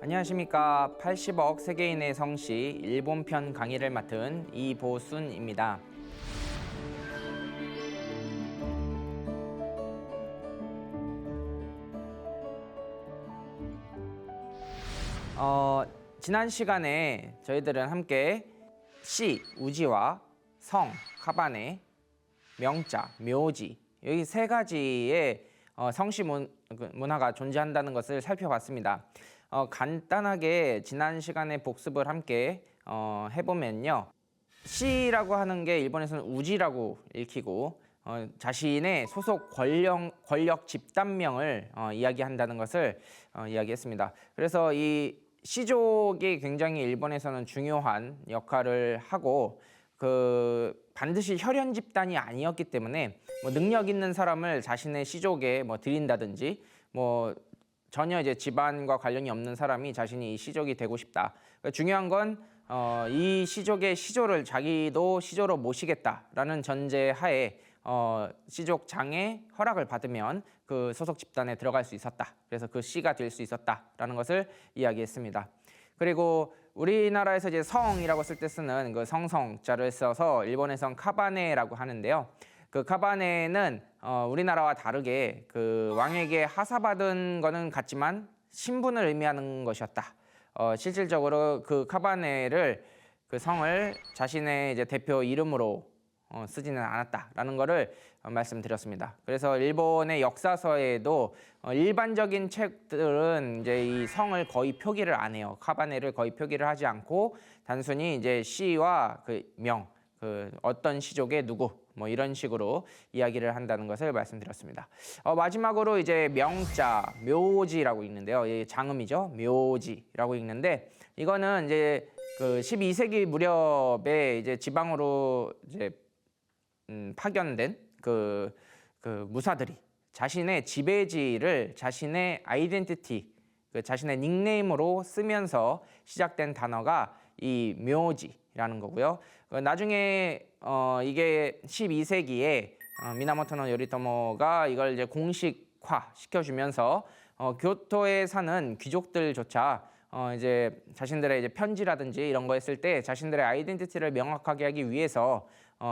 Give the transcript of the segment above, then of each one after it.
안녕하십니까. 80억 세계인의 성씨 일본편 강의를 맡은 이보순입니다. 지난 시간에 저희들은 함께 시, 우지와 성, 카바네, 명자, 묘지 여기 세 가지의 성씨 문화가 존재한다는 것을 살펴봤습니다. 간단하게 지난 시간에 복습을 함께 해보면요. 시라고 하는 게 일본에서는 우지라고 읽히고 자신의 소속 권력 집단명을 이야기한다는 것을 이야기했습니다. 그래서 이 시족이 굉장히 일본에서는 중요한 역할을 하고 반드시 혈연 집단이 아니었기 때문에 능력 있는 사람을 자신의 시족에 들인다든지 전혀 이제 집안과 관련이 없는 사람이 자신이 이 시족이 되고 싶다. 그러니까 중요한 건 이 시족의 시조를 자기도 시조로 모시겠다라는 전제하에 시족장의 허락을 받으면 그 소속 집단에 들어갈 수 있었다. 그래서 그 씨가 될 수 있었다라는 것을 이야기했습니다. 그리고 우리나라에서 이제 성이라고 쓸 때 쓰는 그 성성자를 써서 일본에선 카바네라고 하는데요. 그 카바네는 우리나라와 다르게 그 왕에게 하사받은 거는 같지만 신분을 의미하는 것이었다. 실질적으로 그 카바네를 그 성을 자신의 이제 대표 이름으로 쓰지는 않았다라는 것을 말씀드렸습니다. 그래서 일본의 역사서에도 일반적인 책들은 이제 이 성을 거의 표기를 안 해요. 카바네를 거의 표기를 하지 않고 단순히 이제 시와 그 명, 그 어떤 시족의 누구 이런 식으로 이야기를 한다는 것을 말씀드렸습니다. 마지막으로 이제 명자, 묘지라고 읽는데요. 이 장음이죠. 묘지라고 읽는데 이거는 이제 그 12세기 무렵에 이제 지방으로 이제 파견된 그 무사들이 자신의 지배지를 자신의 아이덴티티, 자신의 닉네임으로 쓰면서 시작된 단어가 이 묘지라는 거고요. 나중에 이게 12세기에 미나모토노 요리토모가 이걸 이제 공식화 시켜주면서 교토에 사는 귀족들조차 이제 자신들의 이제 편지라든지 이런 거 했을 때 자신들의 아이덴티티를 명확하게 하기 위해서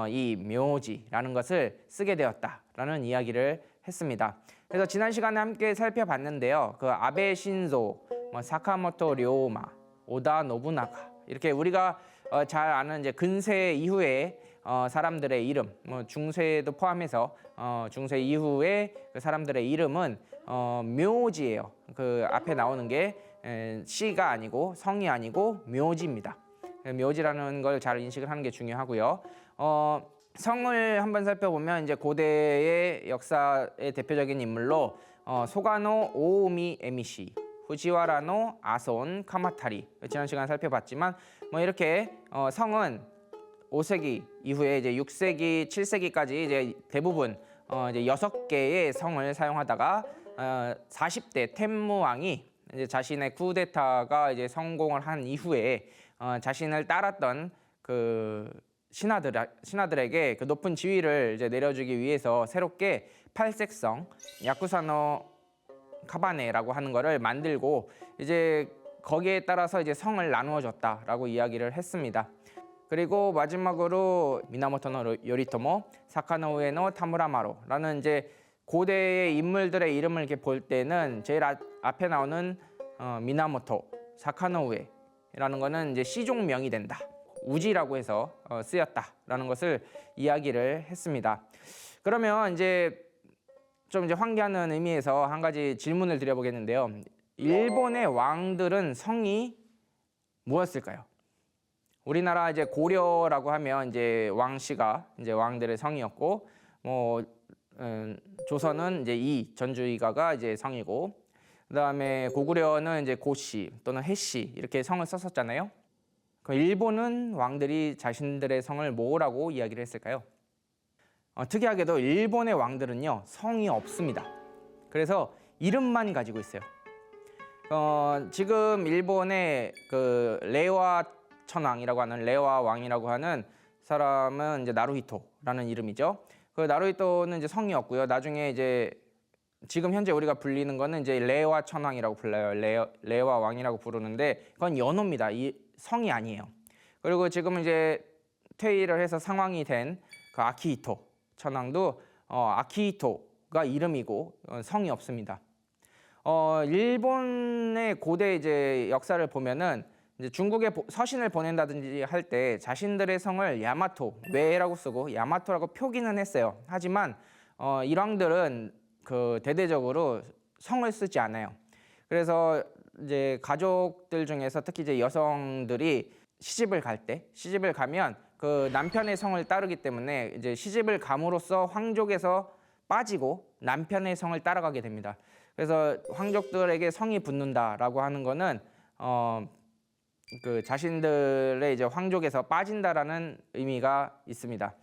이 묘지라는 것을 쓰게 되었다라는 이야기를 했습니다. 그래서 지난 시간에 함께 살펴봤는데요. 그 아베 신조, 사카모토 료마, 오다 노부나가 이렇게 우리가 잘 아는 이제 근세 이후에 사람들의 이름, 중세도 포함해서 중세 이후에 그 사람들의 이름은 묘지예요. 그 앞에 나오는 게 시가 아니고 성이 아니고 묘지입니다. 묘지라는 걸 잘 인식을 하는 게 중요하고요. 성을 한번 살펴보면 이제 고대의 역사의 대표적인 인물로 소가노 오오미 에미시, 후지와라노 아손 카마타리 지난 시간에 살펴봤지만 이렇게 성은 5세기 이후에 이제 6세기, 7세기까지 이제 대부분 이제 6개의 성을 사용하다가 40대 텐무 왕이 이제 자신의 쿠데타가 이제 성공을 한 이후에 자신을 따랐던 그 신하들에게 그 높은 지위를 이제 내려주기 위해서 새롭게 팔색성 야쿠사노 카바네라고 하는 거를 만들고 이제 거기에 따라서 이제 성을 나누어 줬다라고 이야기를 했습니다. 그리고 마지막으로 미나모토노 요리토모, 사카노우에노 타무라마로라는 이제 고대의 인물들의 이름을 이렇게 볼 때는 제일 앞에 나오는 미나모토, 사카노우에라는 거는 이제 시종명이 된다. 우지라고 해서 쓰였다라는 것을 이야기를 했습니다. 그러면 이제 좀 이제 환기하는 의미에서 한 가지 질문을 드려보겠는데요. 일본의 왕들은 성이 무엇일까요? 우리나라 이제 고려라고 하면 이제 왕씨가 이제 왕들의 성이었고, 조선은 이제 전주이가가 이제 성이고, 그다음에 고구려는 이제 고씨 또는 해씨 이렇게 성을 썼었잖아요. 일본은 왕들이 자신들의 성을 뭐라고 이야기를 했을까요? 특이하게도 일본의 왕들은요 성이 없습니다. 그래서 이름만 가지고 있어요. 지금 일본의 그 레와 천왕이라고 하는 레와 왕이라고 하는 사람은 이제 나루히토라는 이름이죠. 그 나루히토는 이제 성이 없고요. 나중에 이제 지금 현재 우리가 불리는 거는 이제 레와 천왕이라고 불러요. 레와 왕이라고 부르는데 그건 연호입니다. 이 성이 아니에요. 그리고 지금 이제 퇴위를 해서 상왕이 된 그 아키히토 천왕도 아키히토가 이름이고 성이 없습니다. 일본의 고대 이제 역사를 보면은 이제 중국에 서신을 보낸다든지 할 때 자신들의 성을 야마토, 외라고 쓰고 야마토라고 표기는 했어요. 하지만 일왕들은 그 대대적으로 성을 쓰지 않아요. 그래서 이제 가족들 중에서 특히 이제 여성들이 시집을 가면 그 남편의 성을 따르기 때문에 이제 시집을 감으로써 황족에서 빠지고 남편의 성을 따라가게 됩니다. 그래서 황족들에게 성이 붙는다라고 하는 거는 그 자신들의 이제 황족에서 빠진다라는 의미가 있습니다.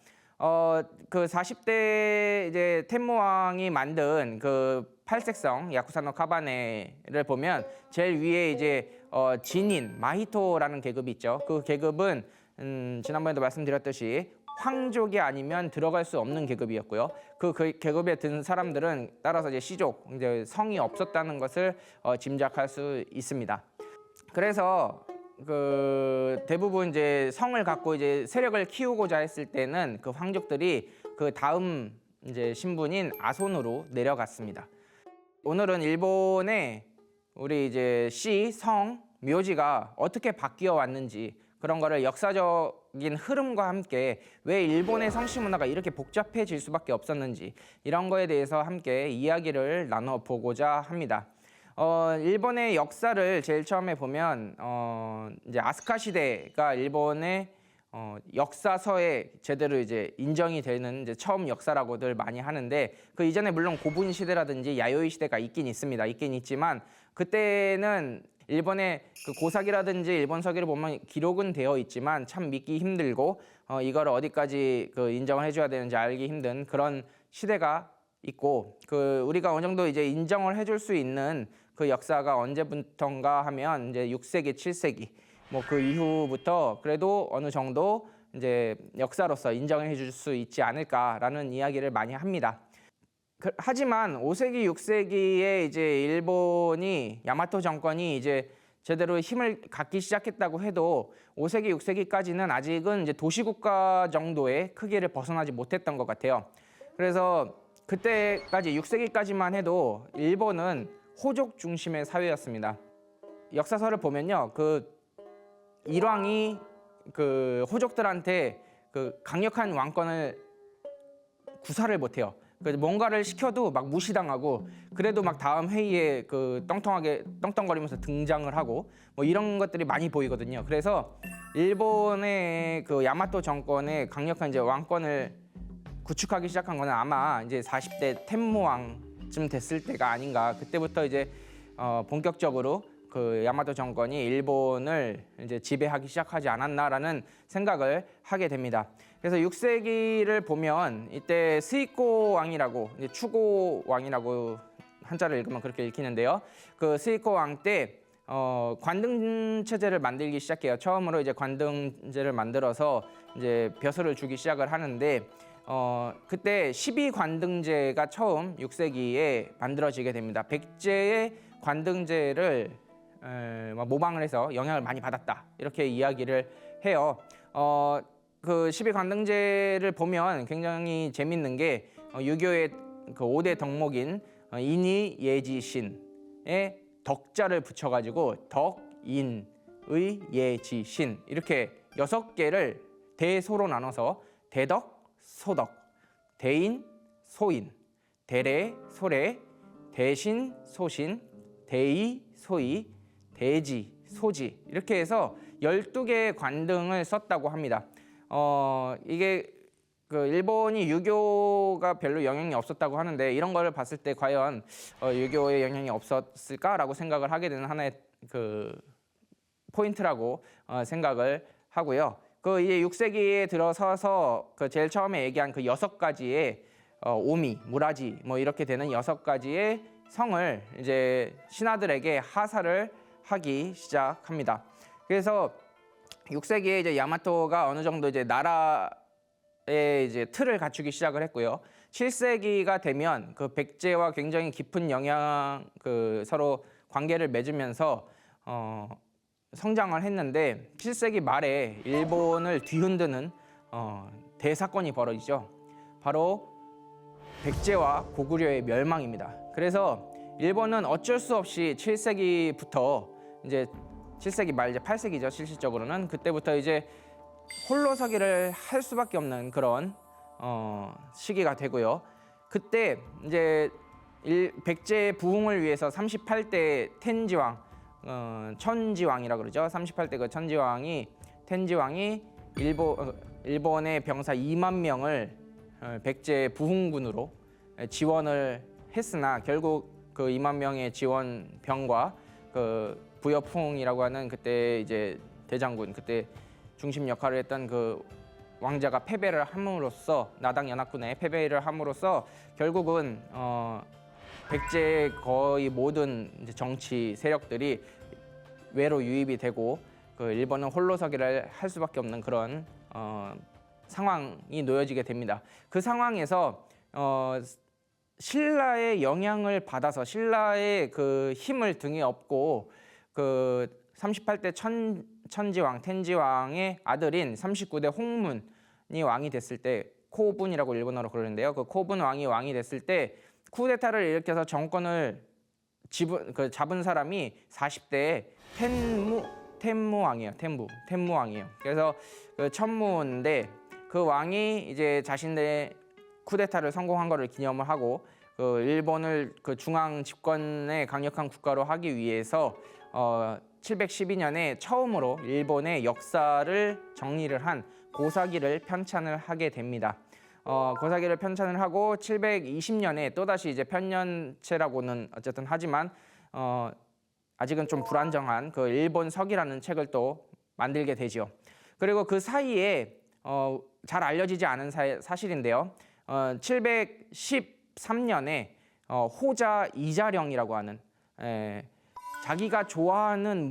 그 40대 이제 텐모왕이 만든 그 팔색성 야쿠사노 카바네를 보면 제일 위에 이제 진인 마히토라는 계급이 있죠. 그 계급은 지난번에도 말씀드렸듯이 황족이 아니면 들어갈 수 없는 계급이었고요. 그 계급에 든 사람들은 따라서 이제 시족, 이제 성이 없었다는 것을 짐작할 수 있습니다. 그래서 그 대부분 이제 성을 갖고 이제 세력을 키우고자 했을 때는 그 황족들이 그 다음 이제 신분인 아손으로 내려갔습니다. 오늘은 일본의 우리 이제 시, 성, 묘지가 어떻게 바뀌어 왔는지 그런 거를 역사적인 흐름과 함께 왜 일본의 성씨 문화가 이렇게 복잡해질 수밖에 없었는지 이런 거에 대해서 함께 이야기를 나눠보고자 합니다. 일본의 역사를 제일 처음에 보면 이제 아스카 시대가 일본의 역사서에 제대로 이제 인정이 되는 이제 처음 역사라고들 많이 하는데 그 이전에 물론 고분 시대라든지 야요이 시대가 있긴 있지만 그때는 일본의 그 고사기라든지 일본 서기를 보면 기록은 되어 있지만 참 믿기 힘들고 이걸 어디까지 그 인정을 해줘야 되는지 알기 힘든 그런 시대가 있고 그 우리가 어느 정도 이제 인정을 해줄 수 있는 그 역사가 언제부터인가 하면 이제 6세기, 7세기 뭐 그 이후부터 그래도 어느 정도 이제 역사로서 인정을 해줄 수 있지 않을까라는 이야기를 많이 합니다. 하지만 5세기, 6세기에 이제 일본이 야마토 정권이 이제 제대로 힘을 갖기 시작했다고 해도 5세기, 6세기까지는 아직은 이제 도시국가 정도의 크기를 벗어나지 못했던 것 같아요. 그래서 그때까지 6세기까지만 해도 일본은 호족 중심의 사회였습니다. 역사서를 보면요, 그 일왕이 그 호족들한테 그 강력한 왕권을 구사를 못해요. 뭔가를 시켜도 막 무시당하고 그래도 막 다음 회의에 그 떵떵거리면서 등장을 하고 뭐 이런 것들이 많이 보이거든요. 그래서 일본의 그 야마토 정권의 강력한 이제 왕권을 구축하기 시작한 거는 아마 이제 40대 텐모왕쯤 됐을 때가 아닌가. 그때부터 이제 본격적으로 그 야마토 정권이 일본을 이제 지배하기 시작하지 않았나라는 생각을 하게 됩니다. 그래서 6세기를 보면 이때 스이코 왕이라고 이제 추고 왕이라고 한자를 읽으면 그렇게 읽히는데요. 그 스이코 왕 때 관등 체제를 만들기 시작해요. 처음으로 이제 관등제를 만들어서 이제 벼슬을 주기 시작을 하는데 그때 12관등제가 처음 6세기에 만들어지게 됩니다. 백제의 관등제를 모방을 해서 영향을 많이 받았다 이렇게 이야기를 해요. 그 12관등제를 보면 굉장히 재밌는 게 유교의 그 5대 덕목인 인이 예지신의 덕자를 붙여가지고 덕인 의 예지 신 이렇게 6개를 대소로 나눠서 대덕, 소덕, 대인, 소인, 대례, 소례, 대신, 소신, 대의, 소의, 대지, 소지 이렇게 해서 12개의 관등을 썼다고 합니다. 이게 그 일본이 유교가 별로 영향이 없었다고 하는데 이런 걸 봤을 때 과연 유교의 영향이 없었을까라고 생각을 하게 되는 하나의 그 포인트라고 생각을 하고요. 그 이제 6세기에 들어서서 그 제일 처음에 얘기한 그 6가지의 오미, 무라지 뭐 이렇게 되는 6가지의 성을 이제 신하들에게 하사를 하기 시작합니다. 그래서 6세기에 이제 야마토가 어느 정도 이제 나라의 이제 틀을 갖추기 시작을 했고요. 7세기가 되면 그 백제와 굉장히 깊은 서로 관계를 맺으면서 성장을 했는데 7세기 말에 일본을 뒤흔드는 대사건이 벌어지죠. 바로 백제와 고구려의 멸망입니다. 그래서 일본은 어쩔 수 없이 7세기부터 이제 7세기 말 이제 8세기죠. 실질적으로는 그때부터 이제 홀로서기를 할 수밖에 없는 그런 시기가 되고요. 그때 이제 백제의 부흥을 위해서 38대 텐지왕, 천지왕이라 그러죠. 38대 그 천지왕이 텐지왕이 일본의 병사 2만 명을 백제 부흥군으로 지원을 했으나 결국 그 2만 명의 지원병과 그 부여풍이라고 하는 그때 이제 대장군 그때 중심 역할을 했던 그 왕자가 패배를 함으로써 나당 연합군에 패배를 함으로써 결국은 백제의 거의 모든 이제 정치 세력들이 외로 유입이 되고 그 일본은 홀로서기를 할 수밖에 없는 그런 상황이 놓여지게 됩니다. 그 상황에서 신라의 영향을 받아서 신라의 그 힘을 등에 업고 그 38대 천지왕 텐지왕의 아들인 39대 홍문이 왕이 됐을 때 코분이라고 일본어로 그러는데요. 그 코분 왕이 됐을 때 쿠데타를 일으켜서 정권을 잡은 사람이 40대의 텐무왕이에요. 텐무왕이에요. 그래서 그 천무인데 그 왕이 이제 자신의 쿠데타를 성공한 것을 기념을 하고 그 일본을 그 중앙 집권의 강력한 국가로 하기 위해서 712년에 처음으로 일본의 역사를 정리를 한 고사기를 편찬을 하게 됩니다. 고사기를 편찬을 하고 720년에 또다시 이제 편년체라고는 어쨌든 하지만 아직은 좀 불안정한 그 일본서기라는 책을 또 만들게 되죠. 그리고 그 사이에 잘 알려지지 않은 사실인데요. 713년에 호자 이자령이라고 하는 자기가 좋아하는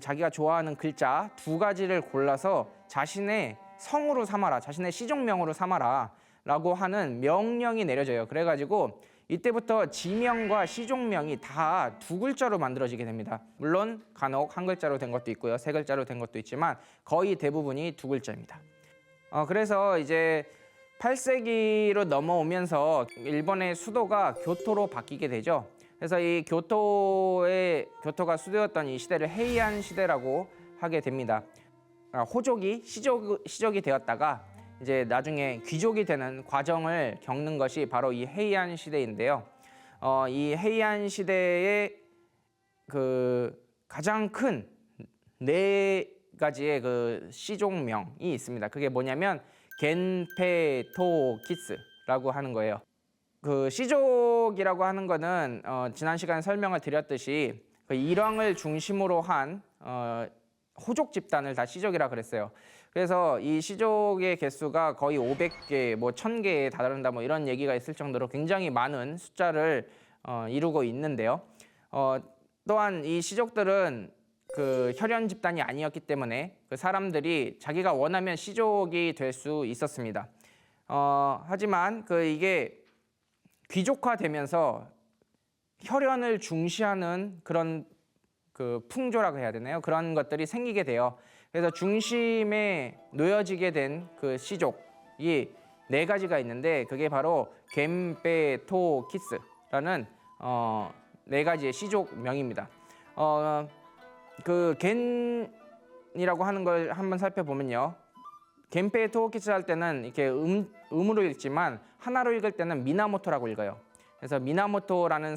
자기가 좋아하는 글자 2가지를 골라서 자신의 성으로 삼아라, 자신의 시종명으로 삼아라라고 하는 명령이 내려져요. 그래가지고 이때부터 지명과 시종명이 다 2글자로 만들어지게 됩니다. 물론 간혹 1글자로 된 것도 있고요, 3글자로 된 것도 있지만 거의 대부분이 2글자입니다. 그래서 이제 8세기로 넘어오면서 일본의 수도가 교토로 바뀌게 되죠. 그래서 이 교토가 수도였던 이 시대를 헤이안 시대라고 하게 됩니다. 호족이 시족이 되었다가 이제 나중에 귀족이 되는 과정을 겪는 것이 바로 이 헤이안 시대인데요. 이 헤이안 시대의 그 가장 큰 4가지의 그 시종명이 있습니다. 그게 뭐냐면 겐페토키스라고 하는 거예요. 그 시족이라고 하는 거는 지난 시간에 설명을 드렸듯이 그 일왕을 중심으로 한 호족 집단을 다 시족이라 그랬어요. 그래서 이 시족의 개수가 거의 500개, 뭐 1000개에 다다른다 뭐 이런 얘기가 있을 정도로 굉장히 많은 숫자를 이루고 있는데요. 또한 이 시족들은 그 혈연 집단이 아니었기 때문에 그 사람들이 자기가 원하면 시족이 될 수 있었습니다. 하지만 이게 귀족화되면서 혈연을 중시하는 그런 그 풍조라고 해야 되나요? 그런 것들이 생기게 돼요. 그래서 중심에 놓여지게 된 그 시족이 4가지가 있는데 그게 바로 겐페토키스라는 4가지의 시족명입니다. 그 겐이라고 하는 걸 한번 살펴보면요. 겐페토키스 할 때는 이렇게 음으로 읽지만 하나로 읽을 때는 미나모토라고 읽어요. 그래서 미나모토라는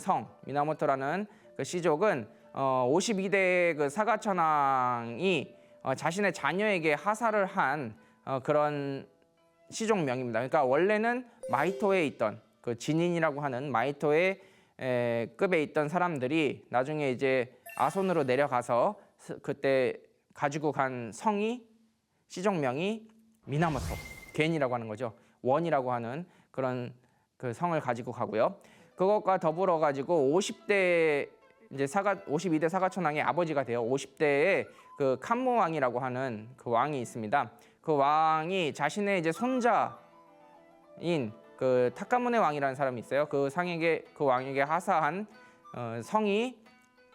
그 시족은 52대 그 사가천왕이 자신의 자녀에게 하사를 한 그런 시종명입니다. 그러니까 원래는 마이토에 있던 그 진인이라고 하는 마이토의 급에 있던 사람들이 나중에 이제 아손으로 내려가서 그때 가지고 간 시종명이 미나모토, 겐이라고 하는 거죠. 원이라고 하는 그런 그 성을 가지고 가고요. 그것과 더불어 가지고 52대 사가천왕의 아버지가 돼요. 50대에 그 칸무왕이라고 하는 그 왕이 있습니다. 그 왕이 자신의 이제 손자인 그 타카무네 왕이라는 사람이 있어요. 그 왕에게 하사한 성이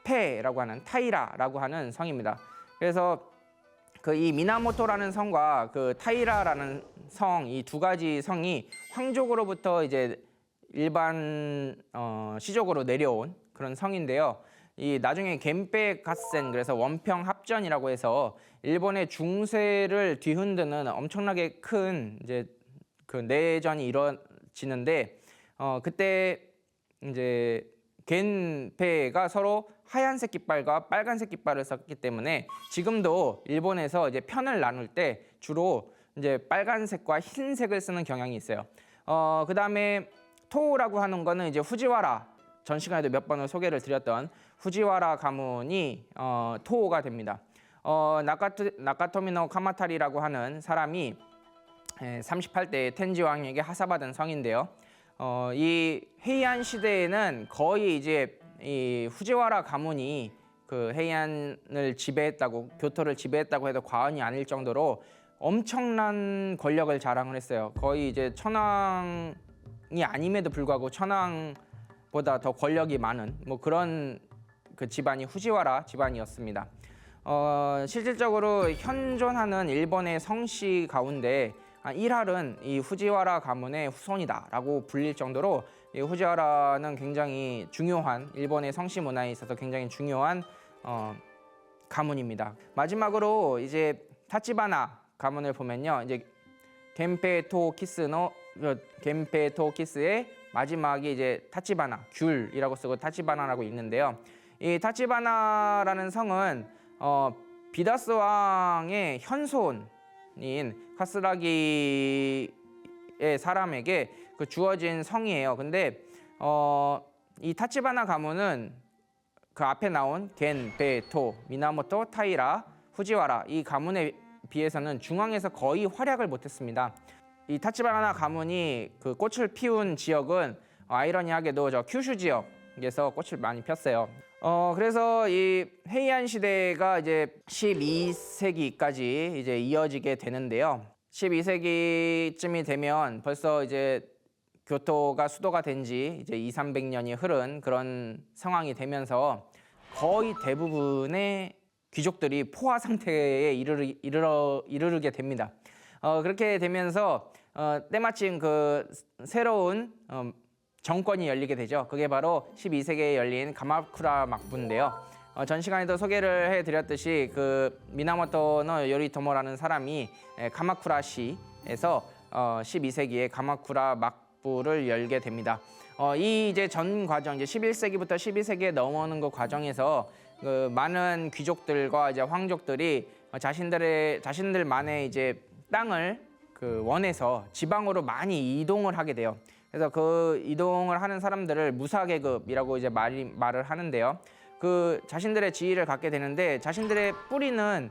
페라고 하는 타이라라고 하는 성입니다. 그래서 그 이 미나모토라는 성과 그 타이라라는 성, 이 두 가지 성이 황족으로부터 이제 일반 시족으로 내려온 그런 성인데요. 이 나중에 겐페 갓센, 그래서 원평 합전이라고 해서 일본의 중세를 뒤흔드는 엄청나게 큰 이제 그 내전이 이루어지는데 그때 이제 겐페가 서로 하얀색 깃발과 빨간색 깃발을 썼기 때문에 지금도 일본에서 이제 편을 나눌 때 주로 이제 빨간색과 흰색을 쓰는 경향이 있어요. 그 다음에 토우라고 하는 거는 이제 후지와라, 전 시간에도 몇 번을 소개를 드렸던 후지와라 가문이 토우가 됩니다. 나카토미노 카마타리라고 하는 사람이 38대 텐지 왕에게 하사받은 성인데요. 이 헤이안 시대에는 거의 이제 이 후지와라 가문이 그 헤이안을 지배했다고, 교토를 지배했다고 해도 과언이 아닐 정도로 엄청난 권력을 자랑을 했어요. 거의 이제 천황이 아님에도 불구하고 천황보다 더 권력이 많은 뭐 그런 그 집안이 후지와라 집안이었습니다. 실질적으로 현존하는 일본의 성씨 가운데 한 1할은 이 후지와라 가문의 후손이다라고 불릴 정도로 이 후지와라는 굉장히 중요한, 일본의 성씨 문화에 있어서 굉장히 중요한 가문입니다. 마지막으로 이제 타치바나 가문을 보면요, 이제 겐페토 키스의 마지막이 이제 타치바나, 귤이라고 쓰고 타치바나라고 읽는데요. 이 타치바나라는 성은 비다스 왕의 현손인 카스라기의 사람에게 그 주어진 성이에요. 근데 이 타치바나 가문은 그 앞에 나온 겐, 베, 토, 미나모토, 타이라, 후지와라 이 가문에 비해서는 중앙에서 거의 활약을 못했습니다. 이 타치바나 가문이 그 꽃을 피운 지역은 아이러니하게도 저 큐슈 지역에서 꽃을 많이 폈어요. 그래서 이 헤이안 시대가 이제 12세기까지 이제 이어지게 되는데요. 12세기쯤이 되면 벌써 이제 교토가 수도가 된 지 이제 200~300년이 흐른 그런 상황이 되면서 거의 대부분의 귀족들이 포화 상태에 이르게 됩니다. 그렇게 되면서 때마침 그 새로운 정권이 열리게 되죠. 그게 바로 12세기에 열린 가마쿠라 막부인데요. 전 시간에도 소개를 해드렸듯이 그 미나모토노 요리토모라는 사람이 가마쿠라시에서 12세기에 가마쿠라 막부를 열게 됩니다. 이 이제 전 과정, 이제 11세기부터 12세기에 넘어오는 그 과정에서 그 많은 귀족들과 이제 황족들이 자신들만의 이제 땅을 그 원해서 지방으로 많이 이동을 하게 돼요. 그래서 그 이동을 하는 사람들을 무사계급이라고 이제 말을 하는데요. 그 자신들의 지위를 갖게 되는데 자신들의 뿌리는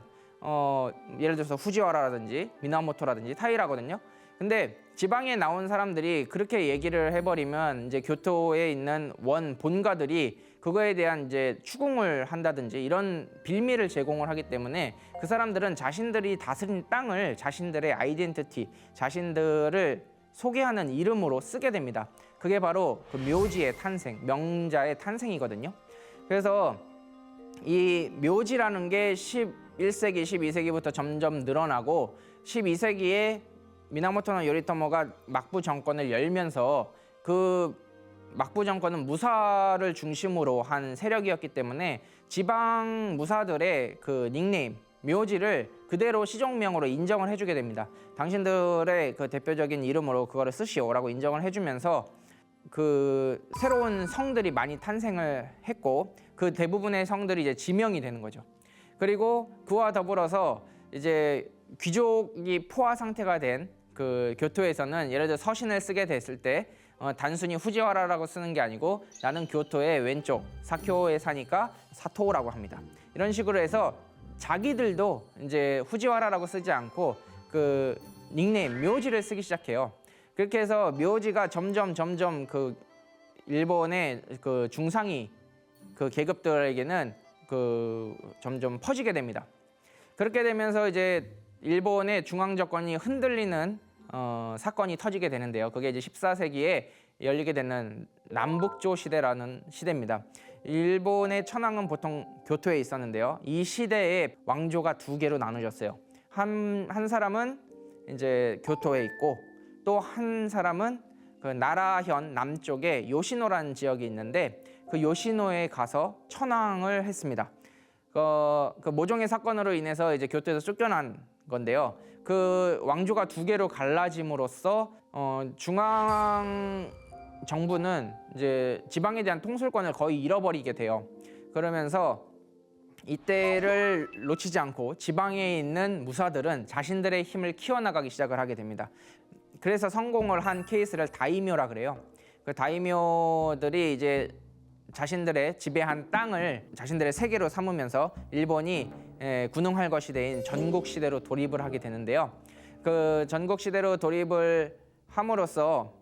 예를 들어서 후지와라라든지 미나모토라든지 타이라거든요. 근데 지방에 나온 사람들이 그렇게 얘기를 해버리면 이제 교토에 있는 원 본가들이 그거에 대한 이제 추궁을 한다든지 이런 빌미를 제공을 하기 때문에 그 사람들은 자신들이 다스린 땅을 자신들의 아이덴티티, 자신들을 소개하는 이름으로 쓰게 됩니다. 그게 바로 그 묘지의 탄생, 명자의 탄생이거든요. 그래서 이 묘지라는 게 11세기, 12세기부터 점점 늘어나고 12세기에 미나모토노 요리토모가 막부 정권을 열면서 그 막부 정권은 무사를 중심으로 한 세력이었기 때문에 지방 무사들의 그 닉네임, 묘지를 그대로 시종명으로 인정을 해주게 됩니다. 당신들의 그 대표적인 이름으로 그거를 쓰시오라고 인정을 해주면서 그 새로운 성들이 많이 탄생을 했고 그 대부분의 성들이 이제 지명이 되는 거죠. 그리고 그와 더불어서 이제 귀족이 포화 상태가 된 그 교토에서는 예를 들어 서신을 쓰게 됐을 때 단순히 후지와라라고 쓰는 게 아니고 나는 교토의 왼쪽 사쿄에 사니까 사토라고 합니다. 이런 식으로 해서 자기들도 이제 후지와라라고 쓰지 않고 그 닉네임 묘지를 쓰기 시작해요. 그렇게 해서 묘지가 점점 그 일본의 그 중상위 그 계급들에게는 그 점점 퍼지게 됩니다. 그렇게 되면서 이제 일본의 중앙 정권이 흔들리는 사건이 터지게 되는데요. 그게 이제 14세기에 열리게 되는 남북조 시대라는 시대입니다. 일본의 천황은 보통 교토에 있었는데요. 이 시대에 왕조가 두 개로 나누어졌어요. 한 사람은 이제 교토에 있고 또 한 사람은 그 나라현 남쪽에 요시노라는 지역이 있는데 그 요시노에 가서 천황을 했습니다. 그 모종의 사건으로 인해서 이제 교토에서 쫓겨난 건데요. 그 왕조가 두 개로 갈라짐으로써 중앙 정부는 이제 지방에 대한 통솔권을 거의 잃어버리게 돼요. 그러면서 이때를 놓치지 않고 지방에 있는 무사들은 자신들의 힘을 키워나가기 시작을 하게 됩니다. 그래서 성공을 한 케이스를 다이묘라 그래요. 그 다이묘들이 이제 자신들의 지배한 땅을 자신들의 세계로 삼으면서 일본이 군웅할 것이대인 전국 시대로 돌입을 하게 되는데요. 그 전국 시대로 돌입을 함으로써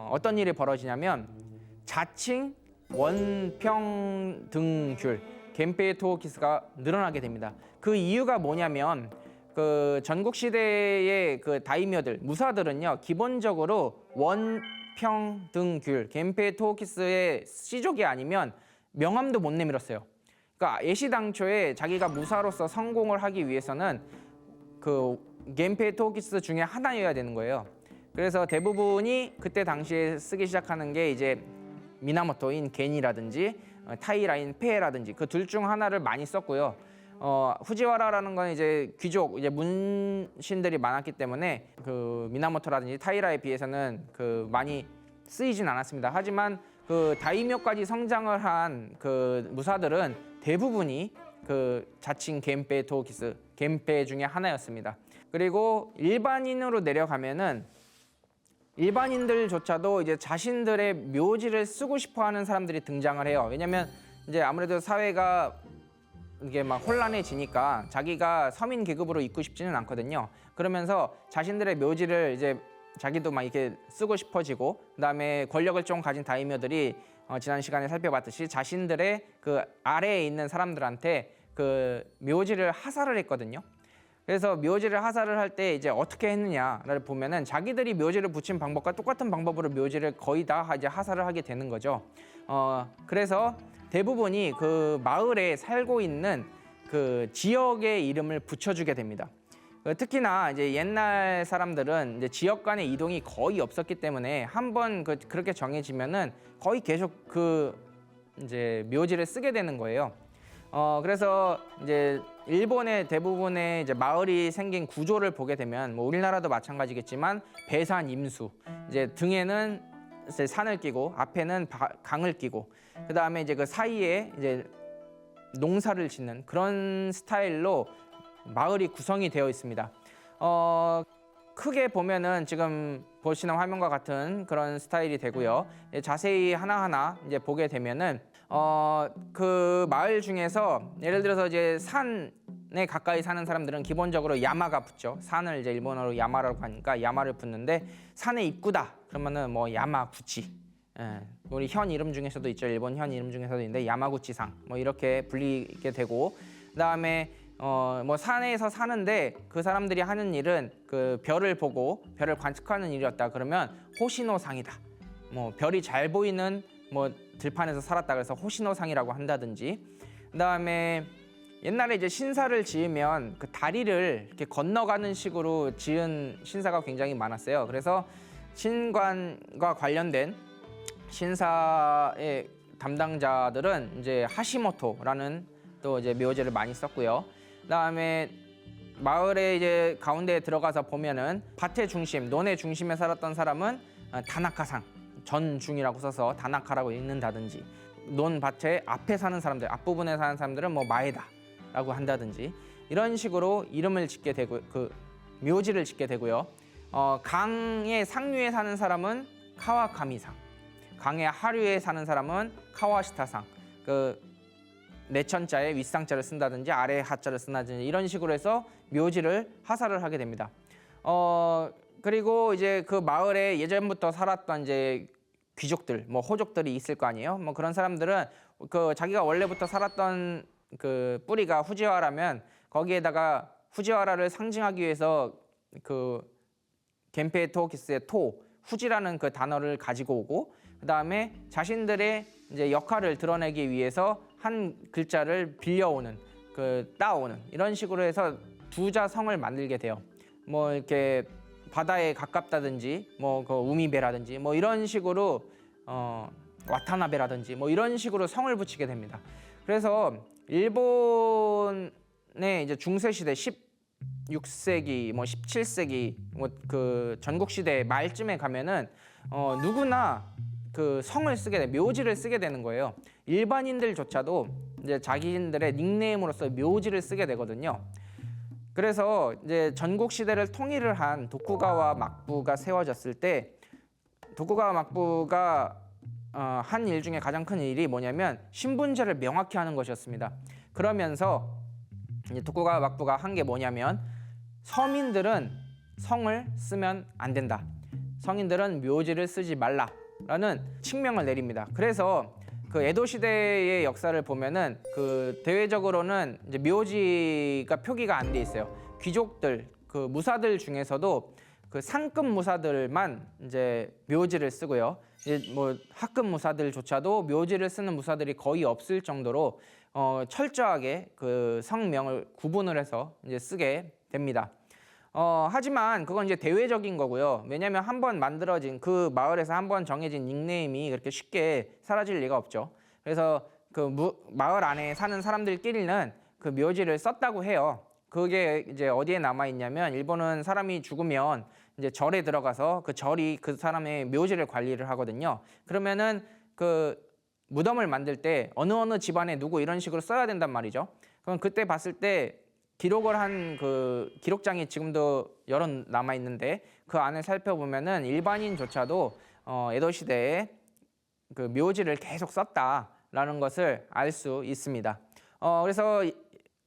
어떤 일이 벌어지냐면 자칭 원평등귤 겐페이 토호키스가 늘어나게 됩니다. 그 이유가 뭐냐면 그 전국 시대의 그 다이묘들 무사들은요 기본적으로 원평등귤 겐페이 토호키스의 씨족이 아니면 명함도 못 내밀었어요. 그러니까 애시당초에 자기가 무사로서 성공을 하기 위해서는 그 겐페이 토호키스 중에 하나여야 되는 거예요. 그래서 대부분이 그때 당시에 쓰기 시작하는 게 이제 미나모토인 겐이라든지 타이라인 페라든지 그 둘 중 하나를 많이 썼고요. 후지와라라는 건 이제 귀족, 이제 문신들이 많았기 때문에 그 미나모토라든지 타이라에 비해서는 그 많이 쓰이진 않았습니다. 하지만 그 다이묘까지 성장을 한 그 무사들은 대부분이 그 자칭 겐페이 토호키스, 겐페 중에 하나였습니다. 그리고 일반인으로 내려가면은 일반인들조차도 이제 자신들의 묘지를 쓰고 싶어하는 사람들이 등장을 해요. 왜냐하면 이제 아무래도 사회가 이게 막 혼란해지니까 자기가 서민 계급으로 있고 싶지는 않거든요. 그러면서 자신들의 묘지를 이제 자기도 막 이렇게 쓰고 싶어지고, 그다음에 권력을 좀 가진 다이묘들이 지난 시간에 살펴봤듯이 자신들의 그 아래에 있는 사람들한테 그 묘지를 하사를 했거든요. 그래서 묘지를 하사를 할 때 이제 어떻게 했느냐를 보면은 자기들이 묘지를 붙인 방법과 똑같은 방법으로 묘지를 거의 다 이제 하사를 하게 되는 거죠. 그래서 대부분이 그 마을에 살고 있는 그 지역의 이름을 붙여주게 됩니다. 특히나 이제 옛날 사람들은 이제 지역 간의 이동이 거의 없었기 때문에 한번 그렇게 정해지면은 거의 계속 그 이제 묘지를 쓰게 되는 거예요. 그래서 이제 일본의 대부분의 이제 마을이 생긴 구조를 보게 되면 뭐 우리나라도 마찬가지겠지만 배산 임수, 이제 등에는 이제 산을 끼고 앞에는 강을 끼고 그 다음에 이제 그 사이에 이제 농사를 짓는 그런 스타일로 마을이 구성이 되어 있습니다. 크게 보면은 지금 보시는 화면과 같은 그런 스타일이 되고요. 자세히 하나하나 이제 보게 되면은 그 마을 중에서 예를 들어서 이제 산에 가까이 사는 사람들은 기본적으로 야마가 붙죠. 산을 이제 일본어로 야마라고 하니까 야마를 붙는데 산에 입구다 그러면은 뭐 야마구치. 우리 현 이름 중에서도 있죠. 일본 현 이름 중에서도 있는데 야마구치상 뭐 이렇게 불리게 되고, 그다음에 뭐 산에서 사는데 그 사람들이 하는 일은 그 별을 보고 별을 관측하는 일이었다 그러면 호시노상이다. 뭐 별이 잘 보이는 뭐 들판에서 살았다 그래서 호시노상이라고 한다든지, 그다음에 옛날에 이제 신사를 지으면 그 다리를 이렇게 건너가는 식으로 지은 신사가 굉장히 많았어요. 그래서 신관과 관련된 신사의 담당자들은 이제 하시모토라는 또 이제 묘지를 많이 썼고요. 그다음에 마을에 이제 가운데에 들어가서 보면은 밭의 중심, 논의 중심에 살았던 사람은 다나카상, 전중이라고 써서 다나카라고 읽는다든지, 논밭의 앞에 사는 사람들, 앞부분에 사는 사람들은 뭐 마에다라고 한다든지 이런 식으로 이름을 짓게 되고 그 묘지를 짓게 되고요. 강의 상류에 사는 사람은 카와카미상, 강의 하류에 사는 사람은 카와시타상, 그 내천자에 윗상자를 쓴다든지 아래 하자를 쓴다든지 이런 식으로 해서 묘지를 하사를 하게 됩니다. 그리고 이제 그 마을에 예전부터 살았던 이제 귀족들, 뭐 호족들이 있을 거 아니에요. 뭐 그런 사람들은 그 자기가 원래부터 살았던 그 뿌리가 후지와라면 거기에다가 후지와라를 상징하기 위해서 그 겐페토키스의 토, 후지라는 그 단어를 가지고 오고 그다음에 자신들의 이제 역할을 드러내기 위해서 한 글자를 빌려오는 따오는 이런 식으로 해서 두자 성을 만들게 돼요. 뭐 이렇게 바다에 가깝다든지 뭐 그 우미베라든지 뭐 이런 식으로 와타나베라든지 뭐 이런 식으로 성을 붙이게 됩니다. 그래서 일본의 이제 중세 시대 16세기 뭐 17세기 뭐 그 전국 시대 말쯤에 가면은 누구나 그 성을 쓰게 돼 묘지를 쓰게 되는 거예요. 일반인들조차도 이제 자기들의 닉네임으로서 묘지를 쓰게 되거든요. 그래서 이제 전국 시대를 통일을 한 도쿠가와 막부가 세워졌을 때 도쿠가와 막부가 한 일 중에 가장 큰 일이 뭐냐면 신분제를 명확히 하는 것이었습니다. 그러면서 이제 도쿠가와 막부가 한 게 뭐냐면 서민들은 성을 쓰면 안 된다. 성인들은 묘지를 쓰지 말라라는 칙명을 내립니다. 그래서 그 에도 시대의 역사를 보면은 그 대외적으로는 이제 묘지가 표기가 안 돼 있어요. 귀족들, 그 무사들 중에서도 그 상급 무사들만 이제 묘지를 쓰고요. 이제 뭐 하급 무사들조차도 묘지를 쓰는 무사들이 거의 없을 정도로 철저하게 그 성명을 구분을 해서 이제 쓰게 됩니다. 하지만 그건 이제 대외적인 거고요. 왜냐하면 한번 만들어진 그 마을에서 한번 정해진 닉네임이 그렇게 쉽게 사라질 리가 없죠. 그래서 그 마을 안에 사는 사람들끼리는 그 묘지를 썼다고 해요. 그게 이제 어디에 남아 있냐면 일본은 사람이 죽으면 이제 절에 들어가서 그 절이 그 사람의 묘지를 관리를 하거든요. 그러면은 그 무덤을 만들 때 어느 집안에 누구 이런 식으로 써야 된단 말이죠. 그럼 그때 봤을 때 기록을 한 그 기록장이 지금도 여러 남아 있는데 그 안을 살펴보면은 일반인조차도 에도 시대에 그 묘지를 계속 썼다라는 것을 알 수 있습니다. 그래서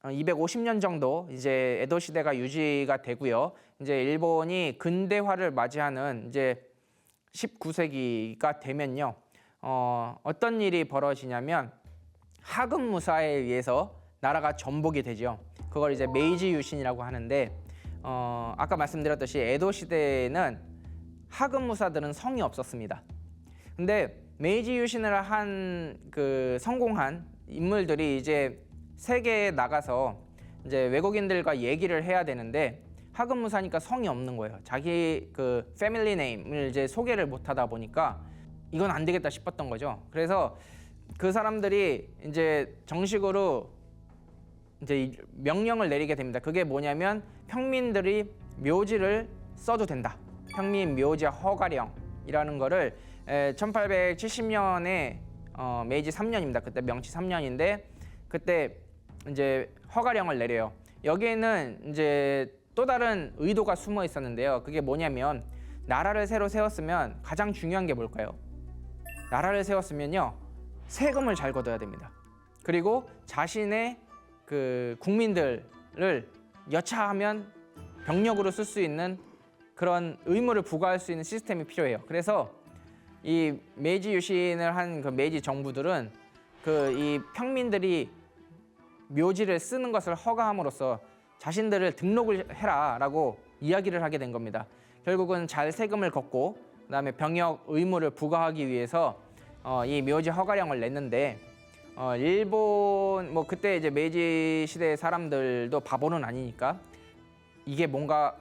250년 정도 이제 에도 시대가 유지가 되고요. 이제 일본이 근대화를 맞이하는 이제 19세기가 되면요. 어떤 일이 벌어지냐면 하급 무사에 의해서 나라가 전복이 되죠. 그걸 이제 메이지 유신이라고 하는데 아까 말씀드렸듯이 에도 시대에는 하급 무사들은 성이 없었습니다. 근데 메이지 유신을 한 그 성공한 인물들이 이제 세계에 나가서 이제 외국인들과 얘기를 해야 되는데 하급 무사니까 성이 없는 거예요. 자기 그 패밀리 네임을 이제 소개를 못 하다 보니까 이건 안 되겠다 싶었던 거죠. 그래서 그 사람들이 이제 정식으로 이제 명령을 내리게 됩니다. 그게 뭐냐면 평민들이 묘지를 써도 된다. 평민 묘지 허가령이라는 거를 1870년에 메이지 3년입니다. 그때 명치 3년인데 그때 이제 허가령을 내려요. 여기에는 이제 또 다른 의도가 숨어 있었는데요. 그게 뭐냐면 나라를 새로 세웠으면 가장 중요한 게 뭘까요? 나라를 세웠으면요 세금을 잘 걷어야 됩니다. 그리고 자신의 그 국민들을 여차하면 병력으로 쓸 수 있는 그런 의무를 부과할 수 있는 시스템이 필요해요. 그래서 이 메이지 유신을 한 그 메이지 정부들은 그 이 평민들이 묘지를 쓰는 것을 허가함으로써 자신들을 등록을 해라라고 이야기를 하게 된 겁니다. 결국은 잘 세금을 걷고 그다음에 병역 의무를 부과하기 위해서 이 묘지 허가령을 냈는데 일본 뭐 그때 이제 메이지 시대 사람들도 바보는 아니니까 이게 뭔가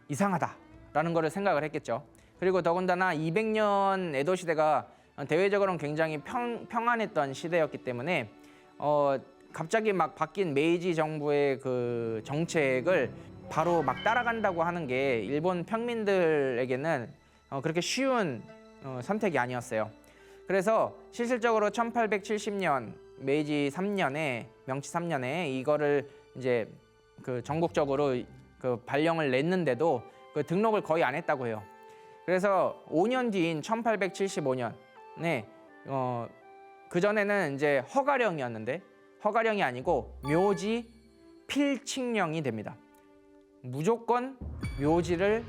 이상하다라는 거를 생각을 했겠죠. 그리고 더군다나 200년 에도 시대가 대외적으로는 굉장히 평안했던 시대였기 때문에 갑자기 막 바뀐 메이지 정부의 그 정책을 바로 막 따라간다고 하는 게 일본 평민들에게는 그렇게 쉬운 선택이 아니었어요. 그래서 실질적으로 1870년 메이지 3년에 명치 3년에 이거를 이제 그 전국적으로 그 발령을 냈는데도 그 등록을 거의 안 했다고 해요. 그래서 5년 뒤인 1875년에 그 전에는 이제 허가령이었는데 허가령이 아니고 묘지 필칙령이 됩니다. 무조건 묘지를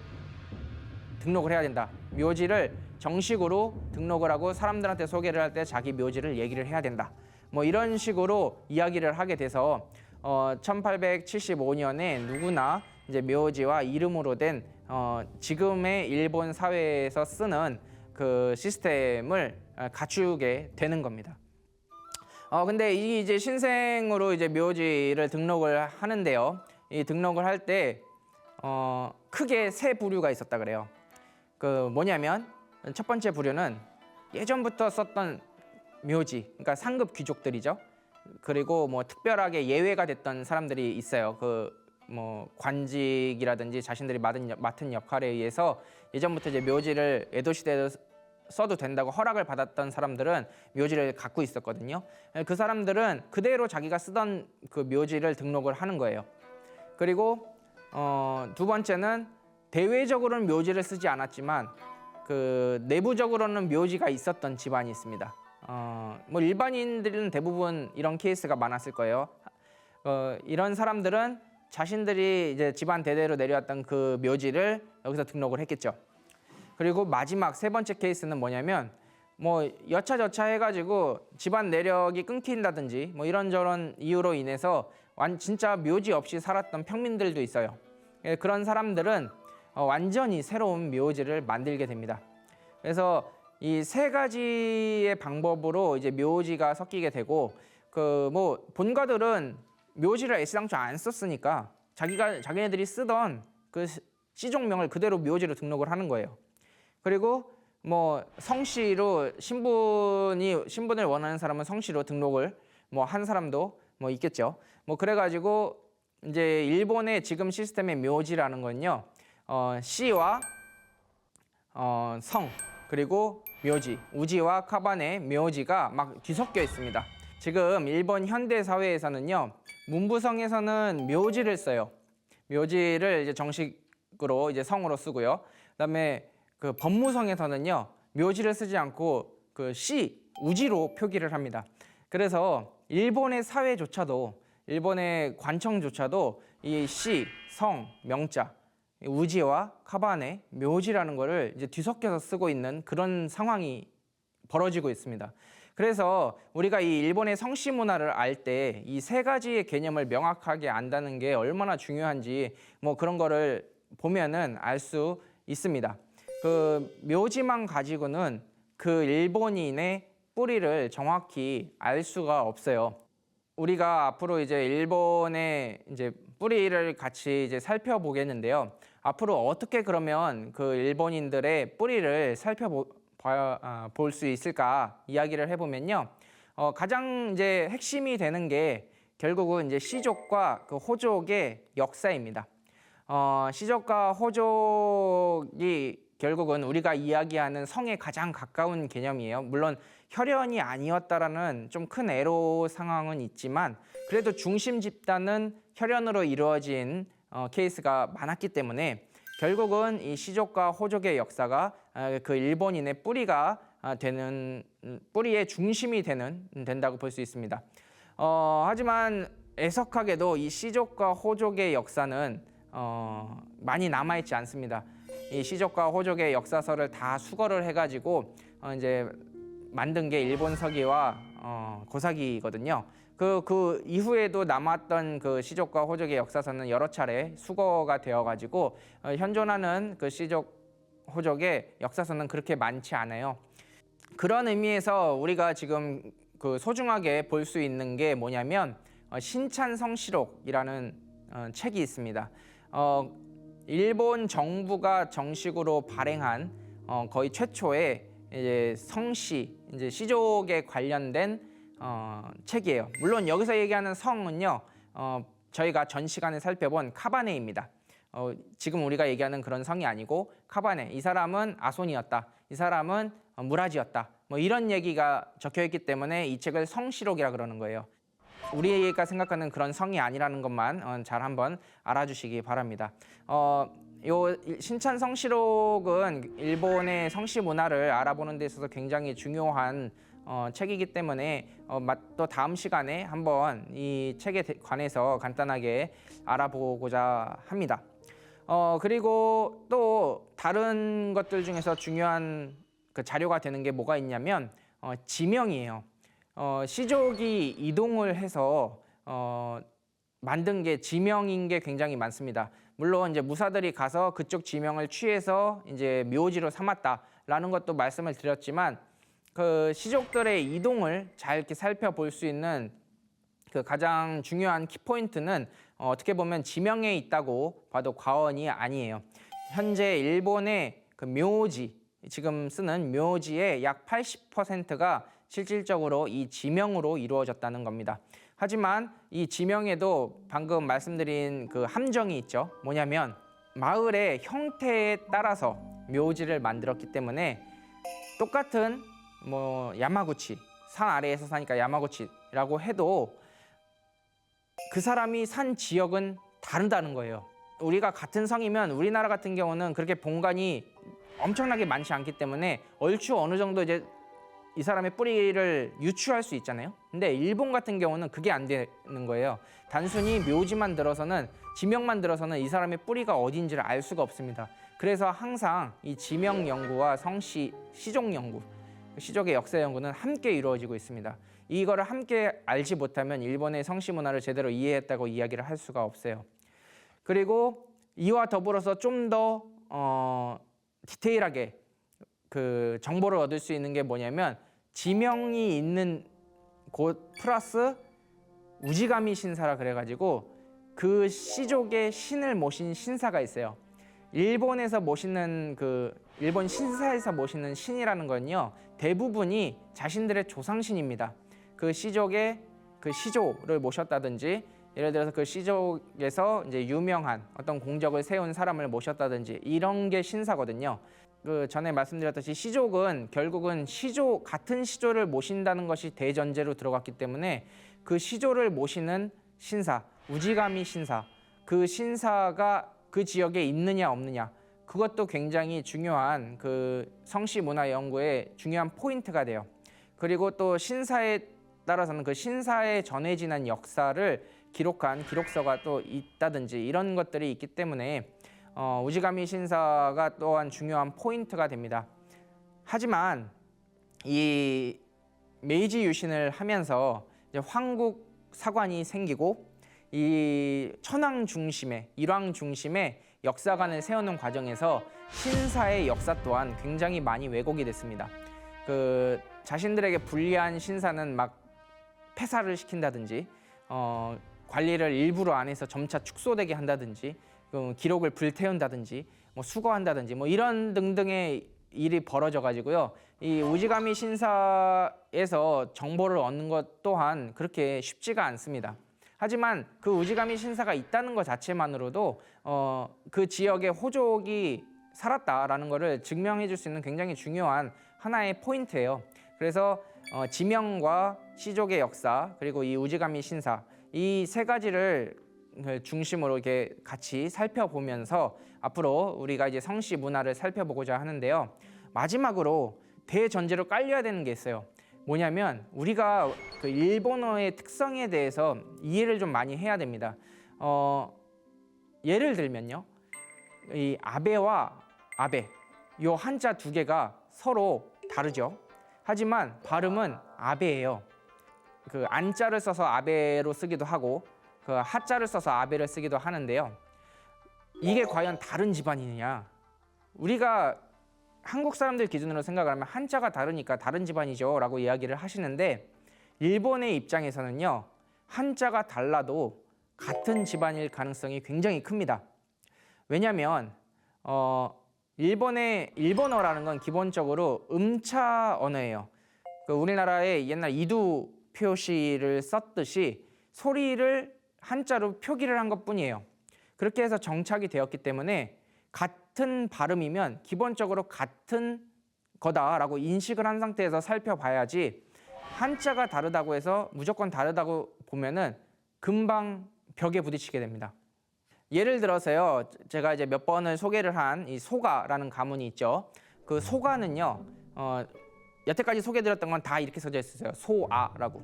등록을 해야 된다. 묘지를 정식으로 등록을 하고 사람들한테 소개를 할 때 자기 묘지를 얘기를 해야 된다. 뭐 이런 식으로 이야기를 하게 돼서 1875년에 누구나 이제 묘지와 이름으로 된 지금의 일본 사회에서 쓰는 그 시스템을 갖추게 되는 겁니다. 근데 이 이제 신생으로 이제 묘지를 등록을 하는데요. 이 등록을 할 때 크게 세 부류가 있었다 그래요. 그 뭐냐면 첫 번째 부류는 예전부터 썼던 묘지, 그러니까 상급 귀족들이죠. 그리고 뭐 특별하게 예외가 됐던 사람들이 있어요. 그 뭐 관직이라든지 자신들이 맡은 역할에 의해서 예전부터 이제 묘지를 에도 시대에 써도 된다고 허락을 받았던 사람들은 묘지를 갖고 있었거든요. 그 사람들은 그대로 자기가 쓰던 그 묘지를 등록을 하는 거예요. 그리고 두 번째는 대외적으로는 묘지를 쓰지 않았지만 그 내부적으로는 묘지가 있었던 집안이 있습니다. 뭐 일반인들은 대부분 이런 케이스가 많았을 거예요. 이런 사람들은 자신들이 이제 집안 대대로 내려왔던 그 묘지를 여기서 등록을 했겠죠. 그리고 마지막 세 번째 케이스는 뭐냐면 뭐 여차저차 해가지고 집안 내력이 끊긴다든지 뭐 이런저런 이유로 인해서 진짜 묘지 없이 살았던 평민들도 있어요. 그런 사람들은 완전히 새로운 묘지를 만들게 됩니다. 그래서 이 세 가지의 방법으로 이제 묘지가 섞이게 되고 그 뭐 본가들은 묘지를 애시당초 안 썼으니까 자기네들이 쓰던 그 시종명을 그대로 묘지로 등록을 하는 거예요. 그리고 뭐 성씨로 신분을 원하는 사람은 성씨로 등록을 뭐 한 사람도 뭐 있겠죠. 뭐 그래가지고 이제 일본의 지금 시스템의 묘지라는 건요, 씨와 성 그리고 묘지, 우지와 카바네 묘지가 막 뒤섞여 있습니다. 지금 일본 현대 사회에서는요, 문부성에서는 묘지를 써요. 묘지를 이제 정식으로 이제 성으로 쓰고요. 그다음에 그 법무성에서는요, 묘지를 쓰지 않고 그 씨, 우지로 표기를 합니다. 그래서 일본의 사회조차도, 일본의 관청조차도 이 씨, 성, 명자, 우지와 카바네, 묘지라는 거를 이제 뒤섞여서 쓰고 있는 그런 상황이 벌어지고 있습니다. 그래서 우리가 이 일본의 성씨 문화를 알 때 이 세 가지의 개념을 명확하게 안다는 게 얼마나 중요한지 뭐 그런 거를 보면은 알 수 있습니다. 그 묘지만 가지고는 그 일본인의 뿌리를 정확히 알 수가 없어요. 우리가 앞으로 이제 일본의 이제 뿌리를 같이 이제 살펴보겠는데요. 앞으로 어떻게 그러면 그 일본인들의 뿌리를 볼 수 있을까 이야기를 해보면요. 가장 이제 핵심이 되는 게 결국은 이제 시족과 그 호족의 역사입니다. 시족과 호족이 결국은 우리가 이야기하는 성에 가장 가까운 개념이에요. 물론 혈연이 아니었다라는 좀 큰 애로 상황은 있지만 그래도 중심 집단은 혈연으로 이루어진 케이스가 많았기 때문에 결국은 이 시족과 호족의 역사가 그 일본인의 뿌리가 되는, 뿌리의 중심이 된다고 볼 수 있습니다. 하지만 애석하게도 이 시족과 호족의 역사는 많이 남아있지 않습니다. 이 시족과 호족의 역사서를 다 수거를 해가지고 이제 만든 게 일본 서기와 고사기거든요. 그 이후에도 남았던 그 시족과 호족의 역사서는 여러 차례 수거가 되어가지고 현존하는 그 시족 호족의 역사서는 그렇게 많지 않아요. 그런 의미에서 우리가 지금 그 소중하게 볼 수 있는 게 뭐냐면 신찬성시록이라는 책이 있습니다. 일본 정부가 정식으로 발행한 거의 최초의 이제 성씨, 이제 시족에 관련된 책이에요. 물론 여기서 얘기하는 성은요, 저희가 전 시간에 살펴본 카바네입니다. 지금 우리가 얘기하는 그런 성이 아니고 카바네, 이 사람은 아손이었다, 이 사람은 무라지였다, 뭐 이런 얘기가 적혀있기 때문에 이 책을 성시록이라 그러는 거예요. 우리가 생각하는 그런 성이 아니라는 것만 잘 한번 알아주시기 바랍니다. 요 신찬성시록은 일본의 성씨 문화를 알아보는 데 있어서 굉장히 중요한 책이기 때문에 또 다음 시간에 한번 이 책에 관해서 간단하게 알아보고자 합니다. 그리고 또 다른 것들 중에서 중요한 그 자료가 되는 게 뭐가 있냐면 지명이에요. 시족이 이동을 해서 만든 게 지명인 게 굉장히 많습니다. 물론 이제 무사들이 가서 그쪽 지명을 취해서 이제 묘지로 삼았다라는 것도 말씀을 드렸지만 그 시족들의 이동을 잘 이렇게 살펴볼 수 있는 그 가장 중요한 키포인트는 어떻게 보면 지명에 있다고 봐도 과언이 아니에요. 현재 일본의 그 묘지, 지금 쓰는 묘지의 약 80%가 실질적으로 이 지명으로 이루어졌다는 겁니다. 하지만 이 지명에도 방금 말씀드린 그 함정이 있죠. 뭐냐면 마을의 형태에 따라서 묘지를 만들었기 때문에 똑같은 뭐 야마구치, 산 아래에서 사니까 야마구치라고 해도 그 사람이 산 지역은 다르다는 거예요. 우리가 같은 성이면 우리나라 같은 경우는 그렇게 본관이 엄청나게 많지 않기 때문에 얼추 어느 정도 이제 이 사람의 뿌리를 유추할 수 있잖아요. 근데 일본 같은 경우는 그게 안 되는 거예요. 단순히 묘지만 들어서는, 지명만 들어서는 이 사람의 뿌리가 어딘지를 알 수가 없습니다. 그래서 항상 이 지명 연구와 성씨, 시족 연구, 시족의 역사 연구는 함께 이루어지고 있습니다. 이거를 함께 알지 못하면 일본의 성씨 문화를 제대로 이해했다고 이야기를 할 수가 없어요. 그리고 이와 더불어서 좀 더 디테일하게 그 정보를 얻을 수 있는 게 뭐냐면 지명이 있는 곳 플러스 우지가미 신사라 그래가지고 그 시족의 신을 모신 신사가 있어요. 일본에서 모시는 그 일본 신사에서 모시는 신이라는 건요 대부분이 자신들의 조상신입니다. 그 시족의 그 시조를 모셨다든지 예를 들어서 그 시족에서 이제 유명한 어떤 공적을 세운 사람을 모셨다든지 이런 게 신사거든요. 그 전에 말씀드렸듯이 시족은 결국은 시조 같은 시조를 모신다는 것이 대전제로 들어갔기 때문에 그 시조를 모시는 신사, 우지가미 신사, 그 신사가 그 지역에 있느냐 없느냐 그것도 굉장히 중요한 그 성씨 문화 연구의 중요한 포인트가 돼요. 그리고 또 신사에 따라서는 그 신사에 전해 지난 역사를 기록한 기록서가 또 있다든지 이런 것들이 있기 때문에 우지가미 신사가 또한 중요한 포인트가 됩니다. 하지만 이 메이지 유신을 하면서 이제 황국 사관이 생기고 이 천황 중심의 일왕 중심의 역사관을 세우는 과정에서 신사의 역사 또한 굉장히 많이 왜곡이 됐습니다. 그 자신들에게 불리한 신사는 막 폐사를 시킨다든지 관리를 일부러 안 해서 점차 축소되게 한다든지 기록을 불태운다든지 뭐 수거한다든지 뭐 이런 등등의 일이 벌어져 가지고요. 이 우지가미 신사에서 정보를 얻는 것 또한 그렇게 쉽지가 않습니다. 하지만 그 우지가미 신사가 있다는 것 자체만으로도 그 지역의 호족이 살았다라는 것을 증명해 줄 수 있는 굉장히 중요한 하나의 포인트예요. 그래서 지명과 시족의 역사 그리고 이 우지가미 신사 이 세 가지를 중심으로 이렇게 같이 살펴보면서 앞으로 우리가 이제 성씨 문화를 살펴보고자 하는데요. 마지막으로 대전제로 깔려야 되는 게 있어요. 뭐냐면 우리가 그 일본어의 특성에 대해서 이해를 좀 많이 해야 됩니다. 예를 들면요, 이 아베와 아베 요 한자 두 개가 서로 다르죠. 하지만 발음은 아베예요. 그 안자를 써서 아베로 쓰기도 하고 그 하자를 써서 아베를 쓰기도 하는데요. 이게 과연 다른 집안이냐? 우리가 한국 사람들 기준으로 생각을 하면 한자가 다르니까 다른 집안이죠 라고 이야기를 하시는데 일본의 입장에서는요. 한자가 달라도 같은 집안일 가능성이 굉장히 큽니다. 왜냐하면 일본어라는 건 기본적으로 음차 언어예요. 그 우리나라의 옛날 이두 표시를 썼듯이 소리를 한자로 표기를 한 것뿐이에요. 그렇게 해서 정착이 되었기 때문에 같은 발음이면 기본적으로 같은 거다라고 인식을 한 상태에서 살펴봐야지 한자가 다르다고 해서 무조건 다르다고 보면은 금방 벽에 부딪히게 됩니다. 예를 들어서요, 제가 이제 몇 번을 소개를 한 이 소가라는 가문이 있죠. 그 소가는요, 여태까지 소개드렸던 건 다 이렇게 써져 있었어요. 소아라고,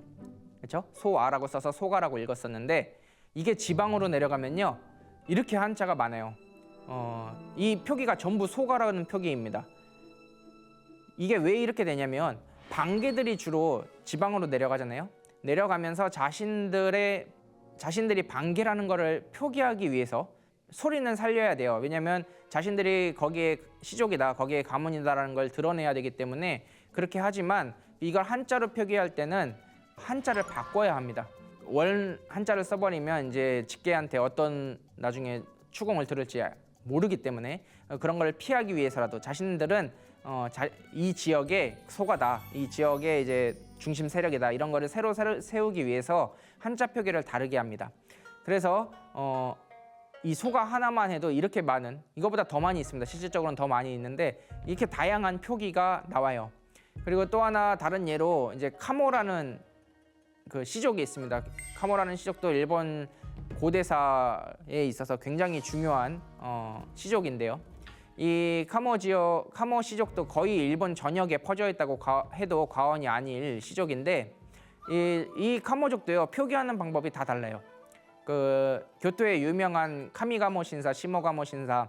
그렇죠? 소아라고 써서 소가라고 읽었었는데 이게 지방으로 내려가면요, 이렇게 한자가 많아요. 이 표기가 전부 소가라는 표기입니다. 이게 왜 이렇게 되냐면 방개들이 주로 지방으로 내려가잖아요. 내려가면서 자신들의 자신들이 반개라는 거를 표기하기 위해서 소리는 살려야 돼요. 왜냐하면 자신들이 거기에 시족이다, 거기에 가문이다라는 걸 드러내야 되기 때문에 그렇게 하지만 이걸 한자로 표기할 때는 한자를 바꿔야 합니다. 원 한자를 써버리면 이제 직계한테 어떤 나중에 추궁을 들을지 모르기 때문에 그런 걸 피하기 위해서라도 자신들은 이 지역의 소가다, 이 지역의 이제 중심 세력이다, 이런 거를 새로 세우기 위해서 한자 표기를 다르게 합니다. 그래서 이 소가 하나만 해도 이렇게 많은, 이거보다 더 많이 있습니다. 실질적으로는 더 많이 있는데 이렇게 다양한 표기가 나와요. 그리고 또 하나 다른 예로 이제 카모라는 그 시족이 있습니다. 카모라는 시족도 일본 고대사에 있어서 굉장히 중요한 시족인데요. 이 카모 시족도 거의 일본 전역에 퍼져 있다고 해도 과언이 아닐 시족인데 이 카모족도요, 표기하는 방법이 다 달라요. 그 교토의 유명한 카미가모 신사, 시모가모 신사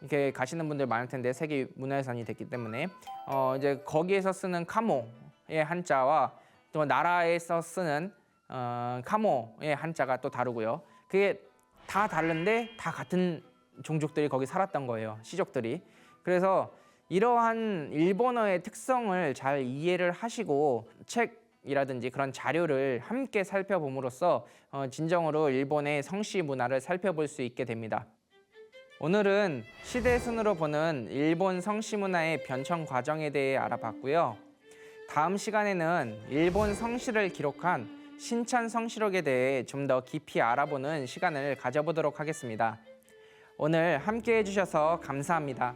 이렇게 가시는 분들 많을 텐데 세계 문화유산이 됐기 때문에 이제 거기에서 쓰는 카모의 한자와 또 나라에서 쓰는 카모의 한자가 또 다르고요. 그게 다 다른데 다 같은 종족들이 거기 살았던 거예요, 시족들이. 그래서 이러한 일본어의 특성을 잘 이해를 하시고 책이라든지 그런 자료를 함께 살펴봄으로써 진정으로 일본의 성씨 문화를 살펴볼 수 있게 됩니다. 오늘은 시대 순으로 보는 일본 성씨 문화의 변천 과정에 대해 알아봤고요. 다음 시간에는 일본 성씨를 기록한 신찬 성씨록에 대해 좀 더 깊이 알아보는 시간을 가져보도록 하겠습니다. 오늘 함께 해주셔서 감사합니다.